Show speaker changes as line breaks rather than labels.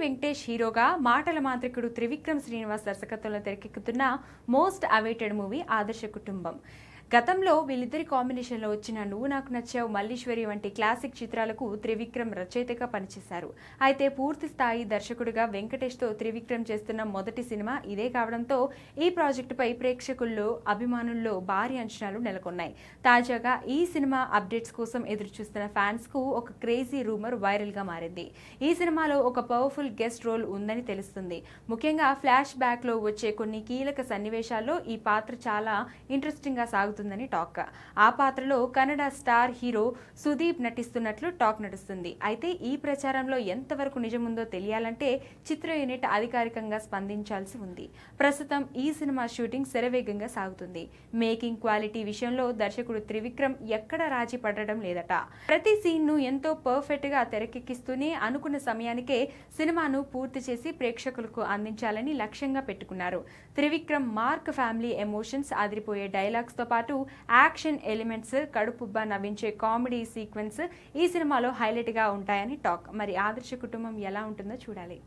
వెంకటేష్ హీరోగా మాటల మాంత్రికుడు త్రివిక్రమ్ శ్రీనివాస్ దర్శకత్వంలో తెరకెక్కుతున్న మోస్ట్ అవైటెడ్ మూవీ ఆదర్శ కుటుంబం. గతంలో వీళ్ళిద్దరి కాంబినేషన్లో వచ్చిన నువ్వు నాకు నచ్చావు, మల్లీశ్వరి వంటి క్లాసిక్ చిత్రాలకు త్రివిక్రమ్ రచయితగా పనిచేశారు. అయితే పూర్తి స్థాయి దర్శకుడిగా వెంకటేష్తో త్రివిక్రమ్ చేస్తున్న మొదటి సినిమా ఇదే కావడంతో ఈ ప్రాజెక్టుపై ప్రేక్షకుల్లో అభిమానుల్లో భారీ అంచనాలు నెలకొన్నాయి. తాజాగా ఈ సినిమా అప్డేట్స్ కోసం ఎదురుచూస్తున్న ఫ్యాన్స్ కు ఒక క్రేజీ రూమర్ వైరల్ గా మారింది. ఈ సినిమాలో ఒక పవర్ఫుల్ గెస్ట్ రోల్ ఉందని తెలుస్తుంది. ముఖ్యంగా ఫ్లాష్ బ్యాక్ లో వచ్చే కొన్ని కీలక సన్నివేశాల్లో ఈ పాత్ర చాలా ఇంట్రెస్టింగ్ గా సాగుతుంది. టాక్ ఆ పాత్రలో కన్నడ స్టార్ హీరో సుదీప్ నటిస్తున్నట్లు టాక్ నడుస్తుంది. అయితే ఈ ప్రచారంలో ఎంతవరకు నిజముందో తెలియాలంటే చిత్ర యూనిట్ అధికారికంగా స్పందించాల్సి ఉంది. ప్రస్తుతం ఈ సినిమా షూటింగ్ శరవేగంగా సాగుతుంది. మేకింగ్ క్వాలిటీ విషయంలో దర్శకుడు త్రివిక్రమ్ ఎక్కడ రాజీ పడడం లేదట. ప్రతి సీన్ ను ఎంతో పర్ఫెక్ట్ గా తెరకెక్కిస్తూనే అనుకున్న సమయానికే సినిమాను పూర్తి చేసి ప్రేక్షకులకు అందించాలని లక్ష్యంగా పెట్టుకున్నారు. త్రివిక్రమ్ మార్క్ ఫ్యామిలీ ఎమోషన్స్, అదిరిపోయే డైలాగ్స్ తో పాటు యాక్షన్ ఎలిమెంట్స్, కడుపుబ్బా నవ్వించే కామెడీ సీక్వెన్స్ ఈ సినిమాలో హైలైట్ గా ఉంటాయని టాక్. మరి ఆదర్శ కుటుంబం ఎలా ఉంటుందో చూడాలి.